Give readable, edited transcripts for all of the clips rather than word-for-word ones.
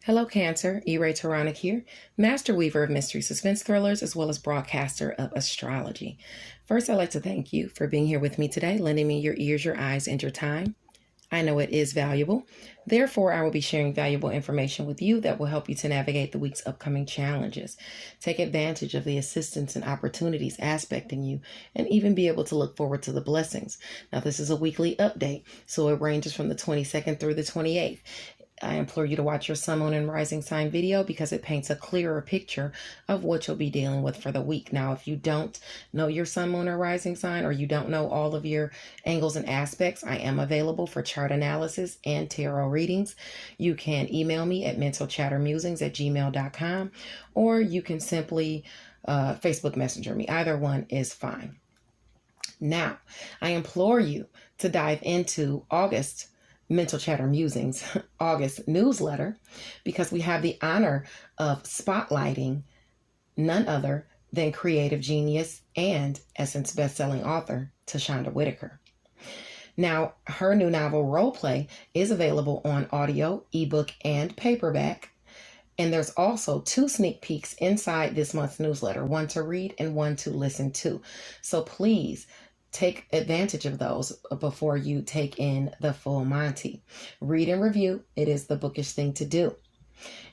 Hello, Cancer. E-Ray Taronic here, master weaver of mystery suspense thrillers, as well as broadcaster of astrology. First, I'd like to thank you for being here with me today, lending me your ears, your eyes, and your time. I know it is valuable. Therefore, I will be sharing valuable information with you that will help you to navigate the week's upcoming challenges, take advantage of the assistance and opportunities aspecting you, and even be able to look forward to the blessings. Now, this is a weekly update, so it ranges from the 22nd through the 28th. I implore you to watch your sun, moon, and rising sign video because it paints a clearer picture of what you'll be dealing with for the week. Now, if you don't know your sun, moon, or rising sign, or you don't know all of your angles and aspects, I am available for chart analysis and tarot readings. You can email me at mentalchattermusings@gmail.com, or you can simply Facebook Messenger me. Either one is fine. Now, I implore you to dive into August Mental Chatter Musings August newsletter, because we have the honor of spotlighting none other than creative genius and Essence bestselling author Tashonda Whitaker. Now, her new novel Roleplay is available on audio, ebook, and paperback. And there's also 2 sneak peeks inside this month's newsletter, one to read and one to listen to. So please take advantage of those before you take in the full Monty. Read and review. It is the bookish thing to do.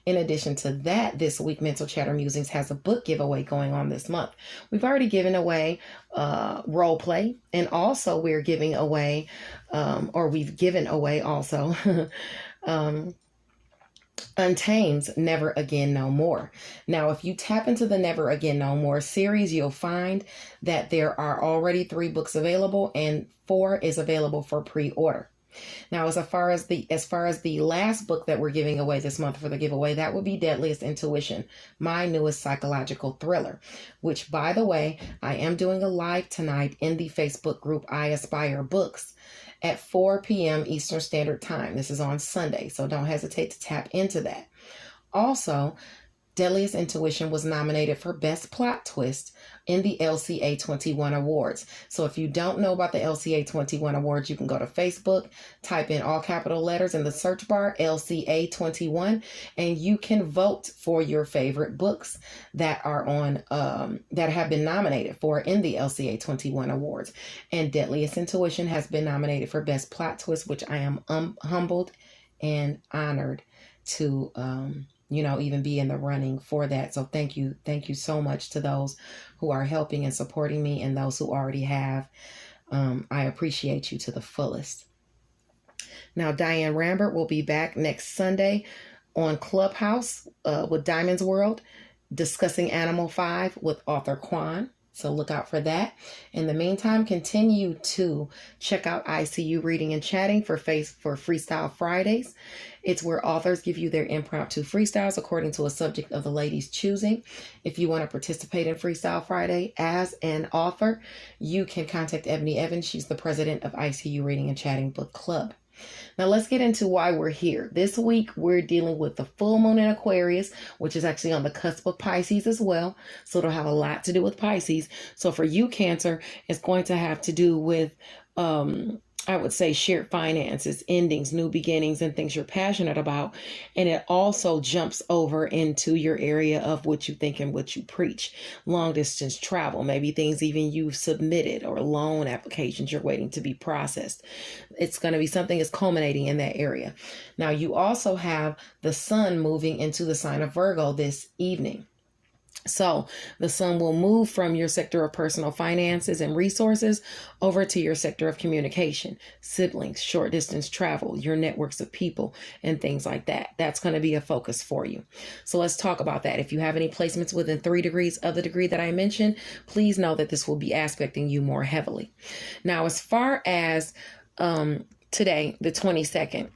In addition to that, this week Mental Chatter Musings has a book giveaway going on this month. We've already given away Role Play, and also we're giving away, we've given away also Untamed's Never Again No More. Now, if you tap into the Never Again No More series, you'll find that there are already 3 books available and 4 is available for pre-order. Now, as far as the last book that we're giving away this month for the giveaway, that would be Deadliest Intuition, my newest psychological thriller, which, by the way, I am doing a live tonight in the Facebook group I Aspire Books at 4 p.m. Eastern Standard Time. This is on Sunday, so don't hesitate to tap into that. Also, Deadliest Intuition was nominated for Best Plot Twist in the LCA 21 Awards. So if you don't know about the LCA 21 Awards, you can go to Facebook, type in all capital letters in the search bar, LCA 21, and you can vote for your favorite books that are on, that have been nominated for in the LCA 21 Awards. And Deadliest Intuition has been nominated for Best Plot Twist, which I am humbled and honored to, even be in the running for that. So thank you so much to those who are helping and supporting me and those who already have. I appreciate you to the fullest. Now, Diane Rambert will be back next Sunday on Clubhouse with Diamond's World, discussing Animal 5 with author Quan. So look out for that. In the meantime, continue to check out ICU Reading and Chatting for Freestyle Fridays. It's where authors give you their impromptu freestyles according to a subject of the lady's choosing. If you want to participate in Freestyle Friday as an author, you can contact Ebony Evans. She's the president of ICU Reading and Chatting Book Club. Now let's get into why we're here. This week we're dealing with the full moon in Aquarius, which is actually on the cusp of Pisces as well. So it'll have a lot to do with Pisces. So for you, Cancer, it's going to have to do with, I would say, shared finances, endings, new beginnings, and things you're passionate about. And it also jumps over into your area of what you think and what you preach. Long distance travel, maybe things even you've submitted, or loan applications you're waiting to be processed. It's going to be something that's culminating in that area. Now, you also have the sun moving into the sign of Virgo this evening. So the sun will move from your sector of personal finances and resources over to your sector of communication, siblings, short distance travel, your networks of people, and things like that. That's going to be a focus for you. So let's talk about that. If you have any placements within 3 degrees of the degree that I mentioned, please know that this will be aspecting you more heavily. Now, as far as today, the 22nd.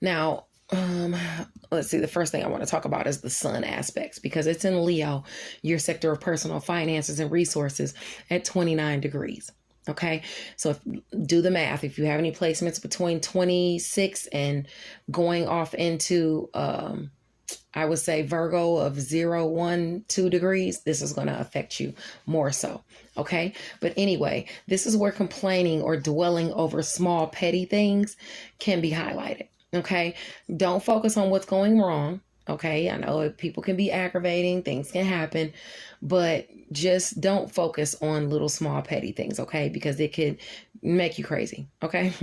Now, let's see, the first thing I want to talk about is the sun aspects, because it's in Leo, your sector of personal finances and resources, at 29 degrees. Okay, so do the math. If you have any placements between 26 and going off into, I would say, Virgo of 0, 1, 2 degrees, this is going to affect you more so. Okay, but anyway, this is where complaining or dwelling over small petty things can be highlighted. Okay. Don't focus on what's going wrong. Okay. I know people can be aggravating, things can happen, but just don't focus on little small petty things. Okay. Because it could make you crazy. Okay.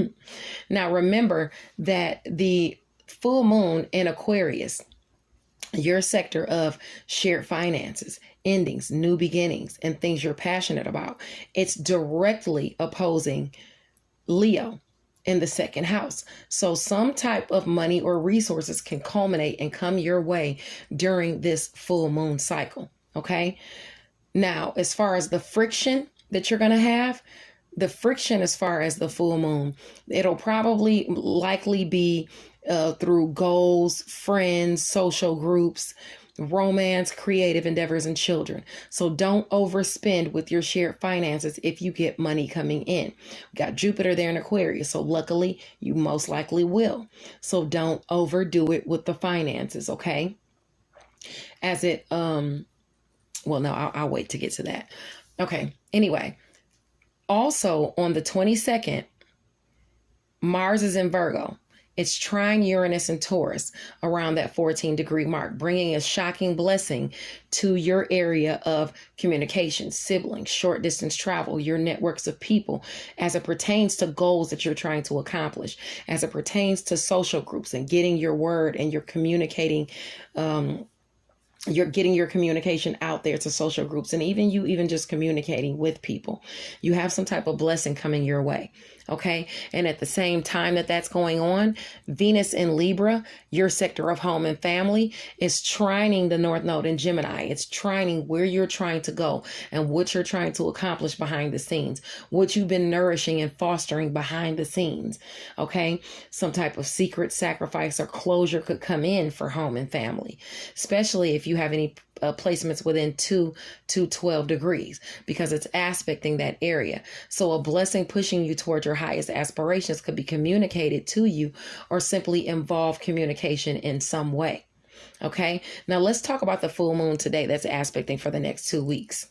Now remember that the full moon in Aquarius, your sector of shared finances, endings, new beginnings, and things you're passionate about, it's directly opposing Leo in the second house. So some type of money or resources can culminate and come your way during this full moon cycle. Okay. Now, as far as the friction that you're going to have, the friction as far as the full moon, it'll probably likely be through goals, friends, social groups, romance, creative endeavors, and children. So don't overspend with your shared finances if you get money coming in. We got Jupiter there in Aquarius, so luckily you most likely will. So don't overdo it with the finances, okay? As it, well, no, I'll wait to get to that. Okay, anyway. Also, on the 22nd, Mars is in Virgo. It's trine Uranus and Taurus around that 14-degree mark, bringing a shocking blessing to your area of communication, siblings, short distance travel, your networks of people, as it pertains to goals that you're trying to accomplish, as it pertains to social groups and getting your word and you're communicating, you're getting your communication out there to social groups, and even just communicating with people. You have some type of blessing coming your way. Okay. And at the same time that that's going on, Venus in Libra, your sector of home and family, is trining the North Node in Gemini. It's trining where you're trying to go and what you're trying to accomplish behind the scenes, what you've been nourishing and fostering behind the scenes. Okay. Some type of secret sacrifice or closure could come in for home and family, especially if you have any placements within 2 to 12 degrees, because it's aspecting that area. So a blessing pushing you towards your highest aspirations could be communicated to you or simply involve communication in some way. Okay. Now let's talk about the full moon today that's aspecting for the next 2 weeks.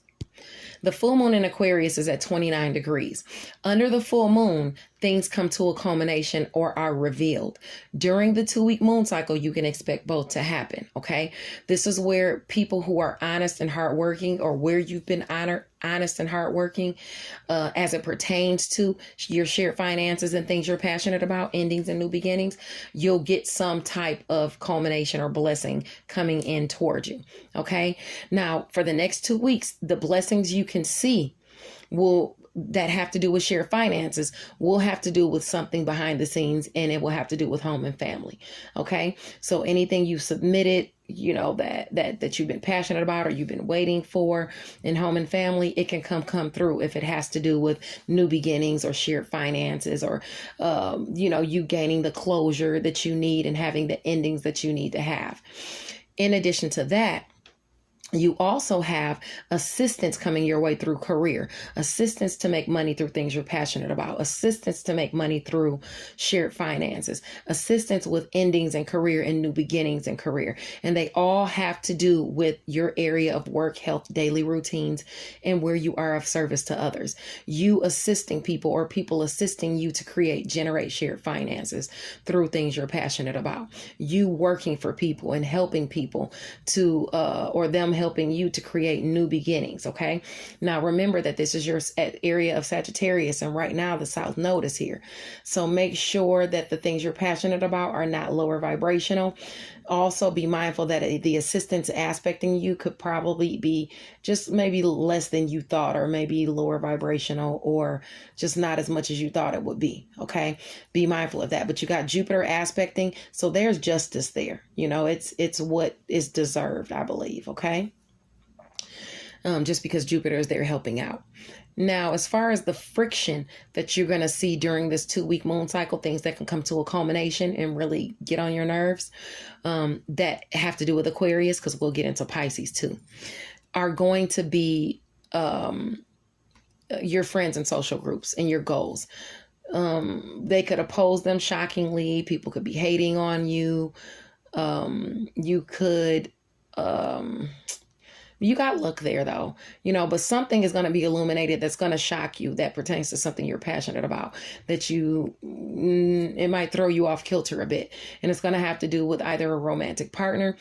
The full moon in Aquarius is at 29 degrees. Under the full moon, things come to a culmination or are revealed. During the 2-week moon cycle, you can expect both to happen. Okay. This is where people who are honest and hardworking, or where you've been honest and hardworking, as it pertains to your shared finances and things you're passionate about, endings and new beginnings, you'll get some type of culmination or blessing coming in towards you. Okay. Now, for the next 2 weeks, the blessings you can see that have to do with shared finances will have to do with something behind the scenes, and it will have to do with home and family. Okay. So anything you submitted, that you've been passionate about or you've been waiting for in home and family, it can come through if it has to do with new beginnings or shared finances, or, you gaining the closure that you need and having the endings that you need to have. In addition to that, you also have assistance coming your way through career, assistance to make money through things you're passionate about, assistance to make money through shared finances, assistance with endings and career and new beginnings and career. And they all have to do with your area of work, health, daily routines, and where you are of service to others. You assisting people or people assisting you to generate shared finances through things you're passionate about. You working for people and helping people to, or them helping you to create new beginnings. Okay. Now remember that this is your area of Sagittarius, and right now the South Node is here. So make sure that the things you're passionate about are not lower vibrational. Also be mindful that the assistance aspecting you could probably be just maybe less than you thought, or maybe lower vibrational, or just not as much as you thought it would be. Okay. Be mindful of that. But you got Jupiter aspecting, so there's justice there. It's what is deserved, I believe. Okay. Just because Jupiter is there helping out. Now, as far as the friction that you're going to see during this 2-week moon cycle, things that can come to a culmination and really get on your nerves, that have to do with Aquarius, because we'll get into Pisces too, are going to be your friends and social groups and your goals. They could oppose them shockingly. People could be hating on you. You could You got luck there though, but something is going to be illuminated that's going to shock you, that pertains to something you're passionate about, that it might throw you off kilter a bit. And it's going to have to do with either a romantic partner,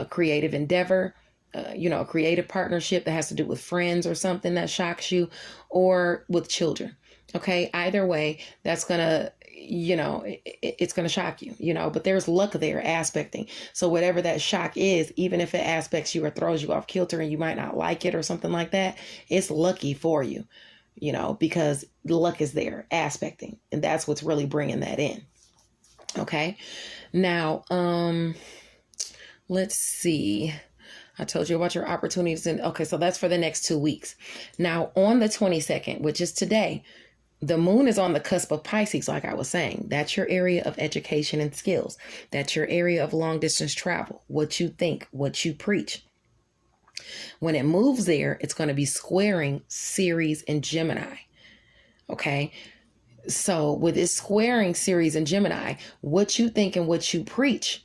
creative endeavor, a creative partnership that has to do with friends or something that shocks you, or with children. Okay. Either way, that's going to, it's going to shock you, but there's luck there aspecting. So whatever that shock is, even if it aspects you or throws you off kilter and you might not like it or something like that, it's lucky for you, because the luck is there aspecting. And that's what's really bringing that in. Okay. Now, let's see. I told you about your opportunities. Okay. So that's for the next 2 weeks. Now on the 22nd, which is today, the moon is on the cusp of Pisces, like I was saying. That's your area of education and skills. That's your area of long distance travel, what you think, what you preach. When it moves there, it's going to be squaring Ceres and Gemini. Okay. So with it squaring Ceres and Gemini, what you think and what you preach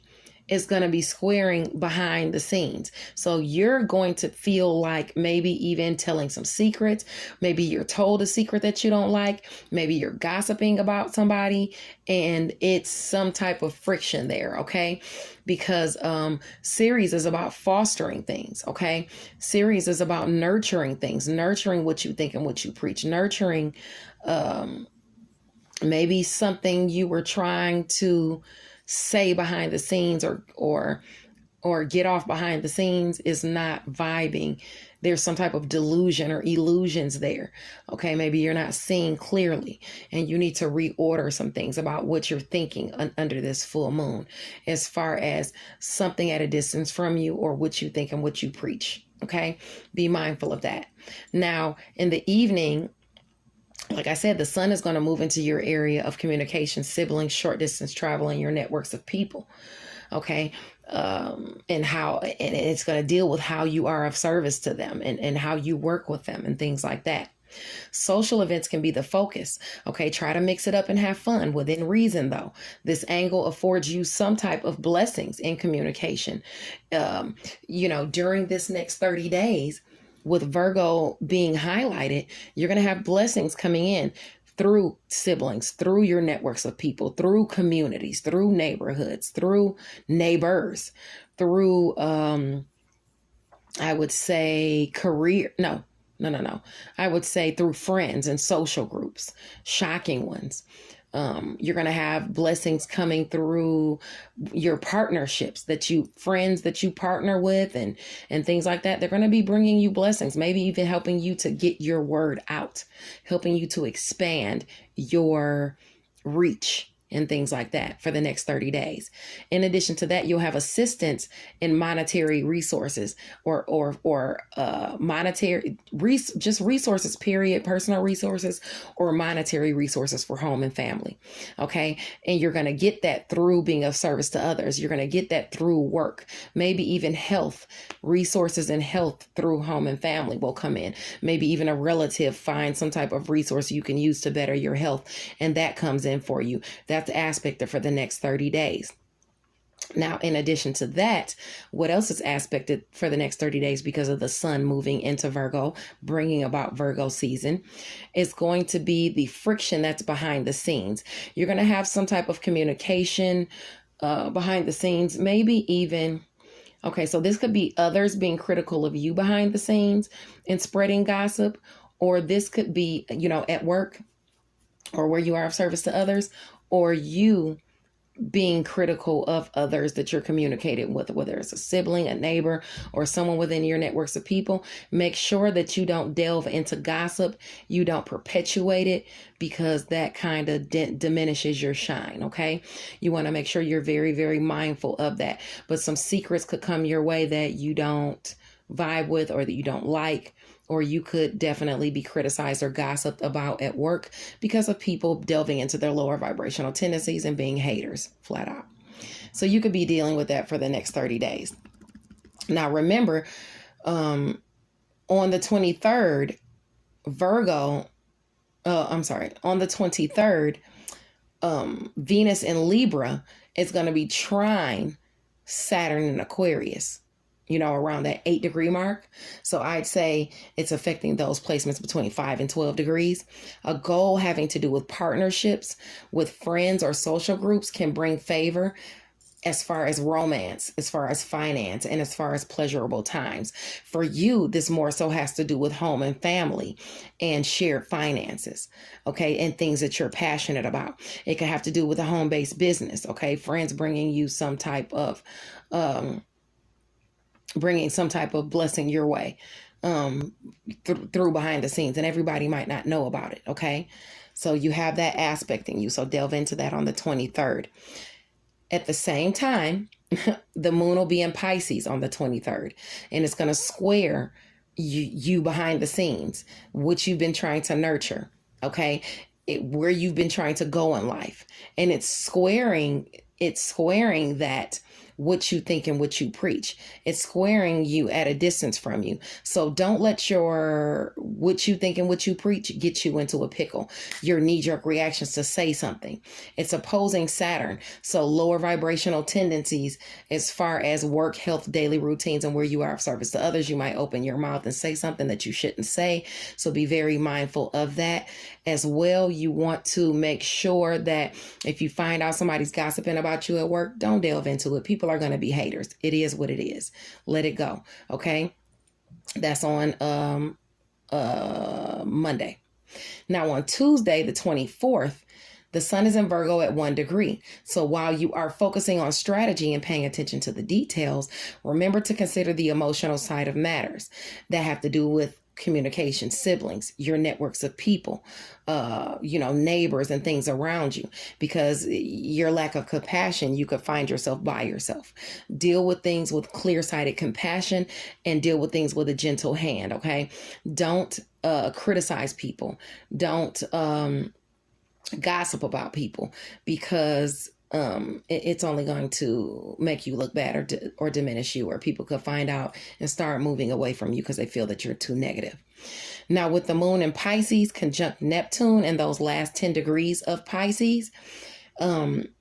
is going to be squaring behind the scenes. So you're going to feel like maybe even telling some secrets. Maybe you're told a secret that you don't like. Maybe you're gossiping about somebody and it's some type of friction there. Okay. Because Ceres is about fostering things. Okay. Ceres is about nurturing things, nurturing what you think and what you preach, nurturing maybe something you were trying to say behind the scenes or get off behind the scenes is not vibing. There's some type of delusion or illusions there. Okay. Maybe you're not seeing clearly and you need to reorder some things about what you're thinking under this full moon, as far as something at a distance from you or what you think and what you preach. Okay. Be mindful of that. Now in the evening, like I said, the sun is going to move into your area of communication, siblings, short distance travel, and your networks of people. Okay. And it's going to deal with how you are of service to them and how you work with them and things like that. Social events can be the focus. Okay. Try to mix it up and have fun within reason though. This angle affords you some type of blessings in communication. During this next 30 days, with Virgo being highlighted, you're going to have blessings coming in through siblings, through your networks of people, through communities, through neighborhoods, through neighbors, through, I would say career. No. I would say through friends and social groups, shocking ones. You're going to have blessings coming through your partnerships, friends that you partner with and things like that. They're going to be bringing you blessings, maybe even helping you to get your word out, helping you to expand your reach and things like that for the next 30 days. In addition to that, you'll have assistance in monetary resources or monetary just resources, period, personal resources or monetary resources for home and family. Okay. And you're going to get that through being of service to others. You're going to get that through work, maybe even health resources and health through home and family will come in. Maybe even a relative finds some type of resource you can use to better your health. And that comes in for you. That's aspected for the next 30 days. Now, in addition to that, what else is aspected for the next 30 days because of the sun moving into Virgo, bringing about Virgo season, is going to be the friction that's behind the scenes. You're going to have some type of communication behind the scenes, maybe even, okay, so this could be others being critical of you behind the scenes and spreading gossip, or this could be, at work or where you are of service to others, or you being critical of others that you're communicating with, whether it's a sibling, a neighbor, or someone within your networks of people. Make sure that you don't delve into gossip. You don't perpetuate it, because that kind of diminishes your shine. Okay. You want to make sure you're very, very mindful of that. But some secrets could come your way that you don't vibe with or that you don't like, or you could definitely be criticized or gossiped about at work because of people delving into their lower vibrational tendencies and being haters flat out. So you could be dealing with that for the next 30 days. Now, remember, on the 23rd, on the 23rd, Venus in Libra is going to be trine Saturn in Aquarius. around that 8-degree mark. So I'd say it's affecting those placements between 5 and 12 degrees. A goal having to do with partnerships with friends or social groups can bring favor as far as romance, as far as finance, and as far as pleasurable times. For you, this more so has to do with home and family and shared finances, okay, and things that you're passionate about. It could have to do with a home-based business, okay, friends bringing you some type of blessing your way through behind the scenes, and everybody might not know about it, okay? So you have that aspect in you, so delve into that on the 23rd. At the same time, the moon will be in Pisces on the 23rd, and it's going to square you behind the scenes, what you've been trying to nurture, okay? Where you've been trying to go in life. And it's squaring that what you think and what you preach. It's squaring you at a distance from you. So don't let what you think and what you preach get you into a pickle. Your knee-jerk reactions to say something. It's opposing Saturn. So lower vibrational tendencies as far as work, health, daily routines, and where you are of service to others. You might open your mouth and say something that you shouldn't say. So be very mindful of that. As well, you want to make sure that if you find out somebody's gossiping about you at work, don't delve into it. People are going to be haters. It is what it is. Let it go. Okay. That's on Monday. Now on Tuesday, the 24th, the sun is in Virgo at 1 degree. So while you are focusing on strategy and paying attention to the details, remember to consider the emotional side of matters that have to do with communication, siblings, your networks of people, neighbors and things around you, because your lack of compassion, you could find yourself by yourself. Deal with things with clear-sighted compassion and deal with things with a gentle hand. Okay. Don't criticize people. Don't gossip about people, because it's only going to make you look bad or diminish you, or people could find out and start moving away from you because they feel that you're too negative. Now with the moon in Pisces conjunct Neptune and those last 10 degrees of Pisces,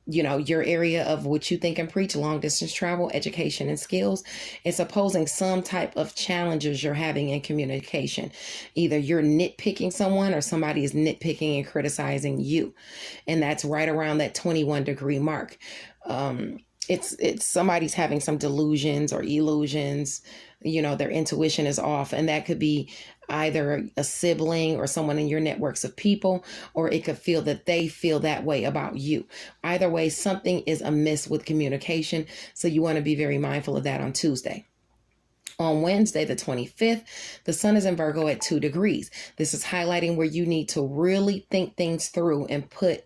your area of what you think and preach, long distance travel, education and skills, it's opposing some type of challenges you're having in communication. Either you're nitpicking someone or somebody is nitpicking and criticizing you. And that's right around that 21-degree mark. It's somebody's having some delusions or illusions, their intuition is off, and that could be either a sibling or someone in your networks of people, or it could feel that they feel that way about you. Either way, something is amiss with communication. So you want to be very mindful of that on Tuesday. On Wednesday, the 25th, the sun is in Virgo at 2 degrees. This is highlighting where you need to really think things through and put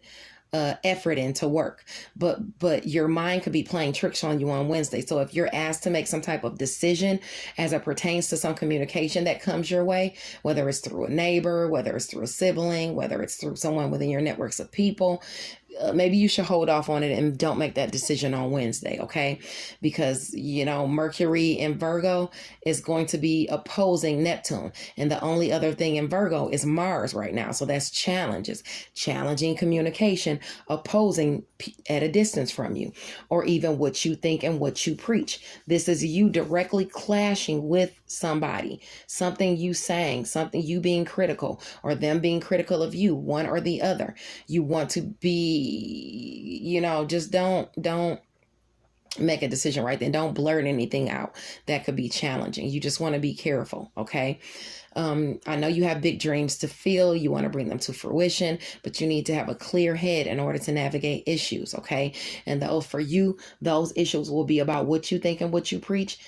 effort into work, but your mind could be playing tricks on you on Wednesday. So if you're asked to make some type of decision as it pertains to some communication that comes your way, whether it's through a neighbor, whether it's through a sibling, whether it's through someone within your networks of people, maybe you should hold off on it and don't make that decision on Wednesday, okay? Because, Mercury in Virgo is going to be opposing Neptune. And the only other thing in Virgo is Mars right now. So that's challenges, challenging communication, opposing at a distance from you, or even what you think and what you preach. This is you directly clashing with somebody, something you saying, something you being critical, or them being critical of you, one or the other. You want to be, just don't make a decision right then. Don't blurt anything out that could be challenging. You just want to be careful. Okay. I know you have big dreams to fill. You want to bring them to fruition, but you need to have a clear head in order to navigate issues. Okay. And for you, those issues will be about what you think and what you preach,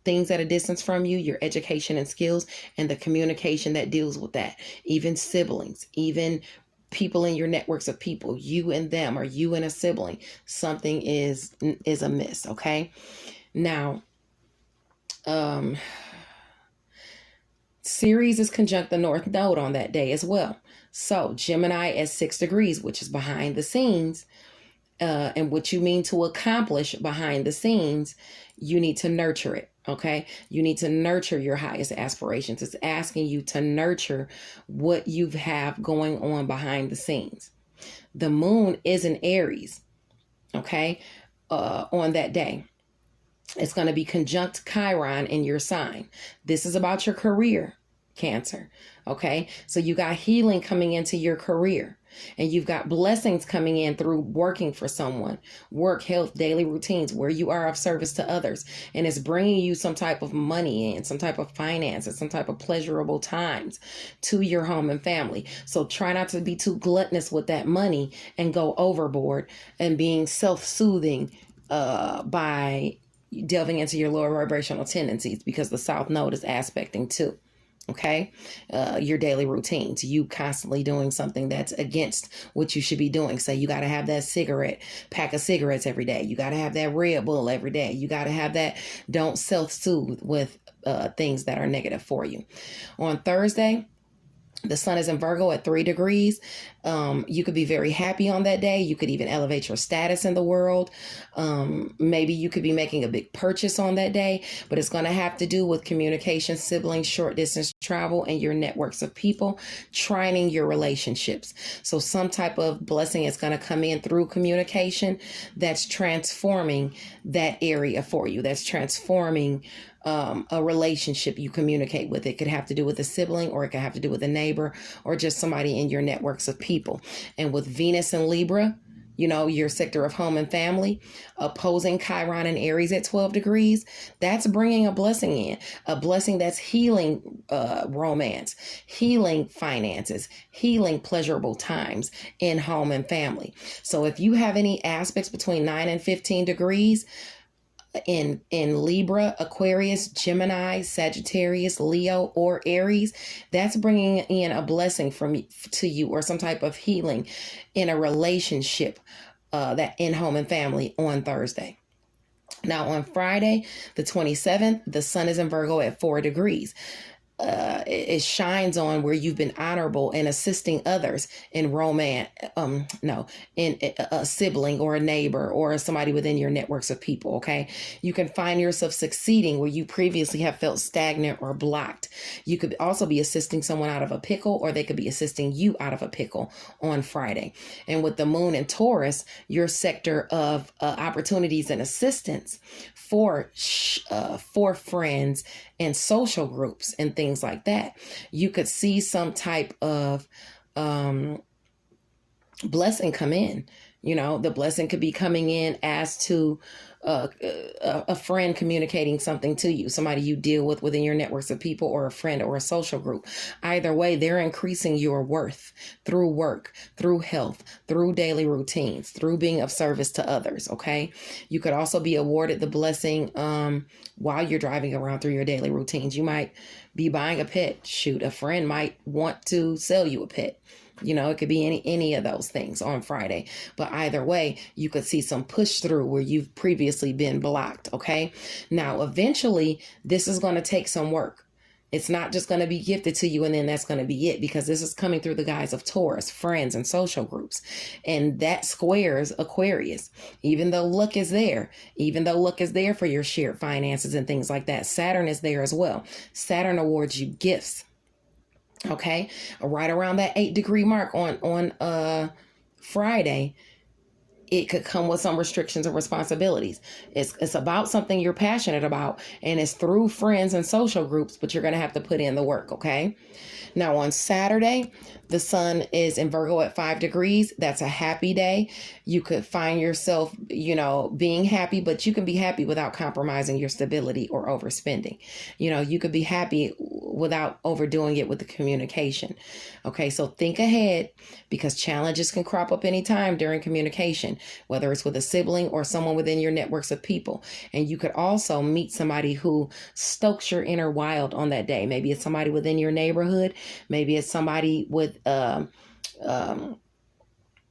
things at a distance from you, your education and skills, and the communication that deals with that. Even siblings, even people in your networks of people, you and them, or you and a sibling, something is amiss. Okay. Now, Ceres is conjunct the North Node on that day as well. So Gemini at 6 degrees, which is behind the scenes, and what you mean to accomplish behind the scenes, you need to nurture it. Okay. You need to nurture your highest aspirations. It's asking you to nurture what you have going on behind the scenes. The moon is in Aries. Okay. On that day. It's going to be conjunct Chiron in your sign. This is about your career, Cancer. Okay, so you got healing coming into your career, and you've got blessings coming in through working for someone, work, health, daily routines, where you are of service to others, and it's bringing you some type of money in, some type of finances, some type of pleasurable times to your home and family. So try not to be too gluttonous with that money and go overboard and being self-soothing by delving into your lower vibrational tendencies, because the South Node is aspecting too. Okay, your daily routines, you constantly doing something that's against what you should be doing. Say you got to have that pack of cigarettes every day. You got to have that Red Bull every day. You got to have that. Don't self-soothe with things that are negative for you. On Thursday, the sun is in Virgo at 3 degrees. You could be very happy on that day. You could even elevate your status in the world. Maybe you could be making a big purchase on that day, but it's going to have to do with communication, siblings, short distance travel, and your networks of people, trining your relationships. So some type of blessing is going to come in through communication that's transforming that area for you. That's transforming a relationship you communicate with. It could have to do with a sibling, or it could have to do with a neighbor, or just somebody in your networks of people. And with Venus and Libra, you know, your sector of home and family, opposing Chiron and Aries at 12 degrees, that's bringing a blessing in, a blessing that's healing romance, healing finances, healing pleasurable times in home and family. So if you have any aspects between 9 and 15 degrees, in Libra, Aquarius, Gemini, Sagittarius, Leo, or Aries, that's bringing in a blessing to you, or some type of healing in a relationship that in home and family on Thursday. Now on Friday, the 27th, the sun is in Virgo at 4 degrees. It shines on where you've been honorable in assisting others in romance, in a sibling or a neighbor or somebody within your networks of people. Okay. You can find yourself succeeding where you previously have felt stagnant or blocked. You could also be assisting someone out of a pickle, or they could be assisting you out of a pickle on Friday. And with the moon in Taurus, your sector of opportunities and assistance for friends and social groups and things like that. You could see some type of blessing come in. You know, the blessing could be coming in as to a friend communicating something to you, somebody you deal with within your networks of people, or a friend or a social group. Either way, they're increasing your worth through work, through health, through daily routines, through being of service to others. Okay. You could also be awarded the blessing while you're driving around through your daily routines. You might be buying a pet. Shoot, a friend might want to sell you a pet. You know, it could be any of those things on Friday. But either way, you could see some push through where you've previously been blocked. Okay. Now, eventually, this is going to take some work. It's not just going to be gifted to you and then that's going to be it, because this is coming through the guise of Taurus, friends and social groups. And that squares Aquarius. Even though luck is there for your shared finances and things like that, Saturn is there as well. Saturn awards you gifts. Okay, right around that 8-degree mark on Friday, it could come with some restrictions and responsibilities. It's about something you're passionate about, and it's through friends and social groups, but you're going to have to put in the work. Okay. Now on Saturday, the sun is in Virgo at 5 degrees. That's a happy day. You could find yourself, you know, being happy, but you can be happy without compromising your stability or overspending. You know, you could be happy without overdoing it with the communication. Okay, so think ahead, because challenges can crop up anytime during communication, whether it's with a sibling or someone within your networks of people. And you could also meet somebody who stokes your inner wild on that day. Maybe it's somebody within your neighborhood. Maybe it's somebody with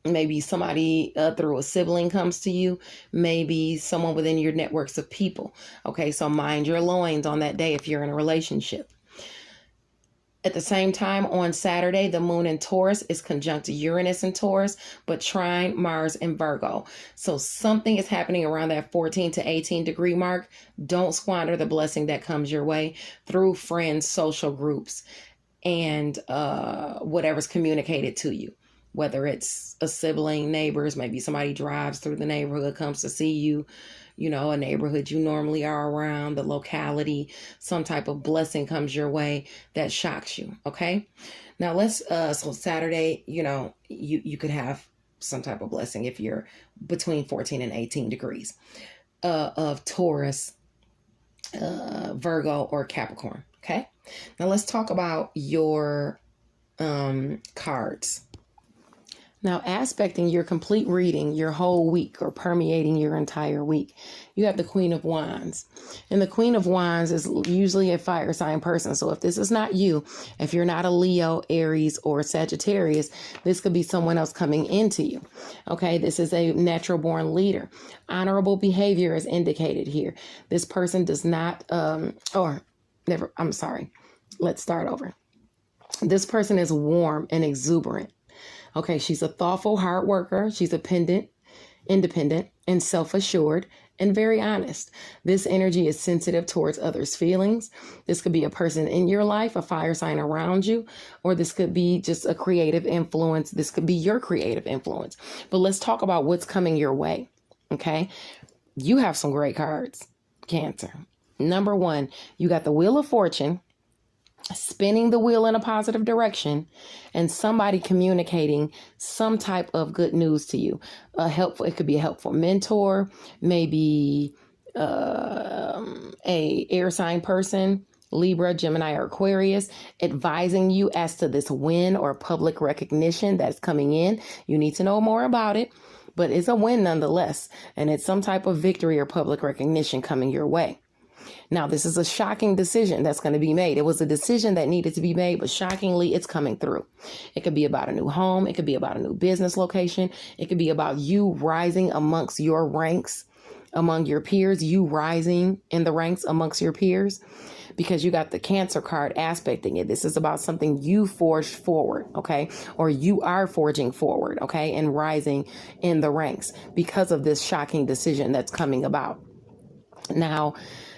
maybe somebody through a sibling comes to you, maybe someone within your networks of people. Okay, so mind your loins on that day if you're in a relationship. At the same time, on Saturday, the moon in Taurus is conjunct Uranus in Taurus, but trine Mars in Virgo. So something is happening around that 14 to 18 degree mark. Don't squander the blessing that comes your way through friends, social groups, and whatever's communicated to you. whether it's a sibling, neighbors, maybe somebody drives through the neighborhood, comes to see you, you know, a neighborhood you normally are around, the locality, some type of blessing comes your way that shocks you. Okay. Now so Saturday, you know, you could have some type of blessing if you're between 14 and 18 degrees of Taurus, Virgo, or Capricorn. Okay. Now let's talk about your cards. Now, aspecting your complete reading, your whole week, or permeating your entire week, you have the Queen of Wands. And the Queen of Wands is usually a fire sign person. So if this is not you, if you're not a Leo, Aries, or Sagittarius, this could be someone else coming into you. Okay, this is a natural born leader. Honorable behavior is indicated here. This person does not, I'm sorry. Let's start over. This person is warm and exuberant. Okay, she's a thoughtful, hard worker. She's independent, and self-assured, and very honest. This energy is sensitive towards others' feelings. This could be a person in your life, a fire sign around you, or this could be just a creative influence. This could be your creative influence. But let's talk about what's coming your way, okay? You have some great cards, Cancer. Number 1, you got the Wheel of Fortune, spinning the wheel in a positive direction, and somebody communicating some type of good news to you. It could be a helpful mentor, maybe a air sign person, Libra, Gemini, or Aquarius, advising you as to this win or public recognition that's coming in. You need to know more about it, but it's a win nonetheless, and it's some type of victory or public recognition coming your way. Now, this is a shocking decision that's going to be made. It was a decision that needed to be made, but shockingly, it's coming through. It could be about a new home. It could be about a new business location. It could be about you rising amongst your ranks, among your peers, you rising in the ranks amongst your peers, because you got the Cancer card aspecting it. This is about something you forged forward, okay? Or you are forging forward, okay? And rising in the ranks because of this shocking decision that's coming about. Now,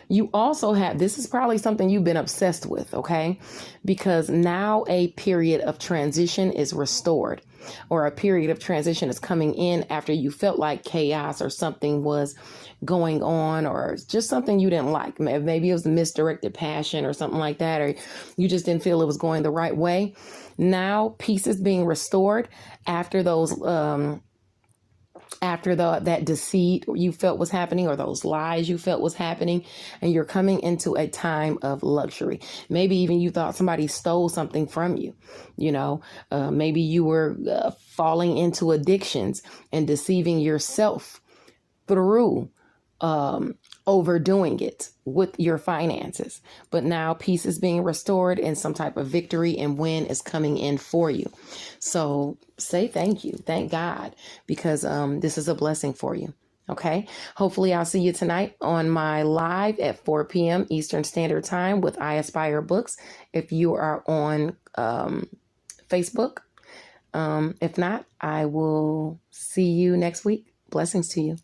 you also have, this is probably something you've been obsessed with, okay? Because now a period of transition is restored, or a period of transition is coming in after you felt like chaos or something was going on, or just something you didn't like. Maybe it was a misdirected passion or something like that, or you just didn't feel it was going the right way. Now peace is being restored after those, that deceit you felt was happening, or those lies you felt was happening, and you're coming into a time of luxury. Maybe even you thought somebody stole something from you. You know, maybe you were falling into addictions and deceiving yourself through overdoing it with your finances. But now peace is being restored and some type of victory and win is coming in for you. So say thank you. Thank God, because this is a blessing for you. Okay. Hopefully I'll see you tonight on my live at 4 p.m. Eastern Standard Time with I Aspire Books, if you are on Facebook. If not, I will see you next week. Blessings to you.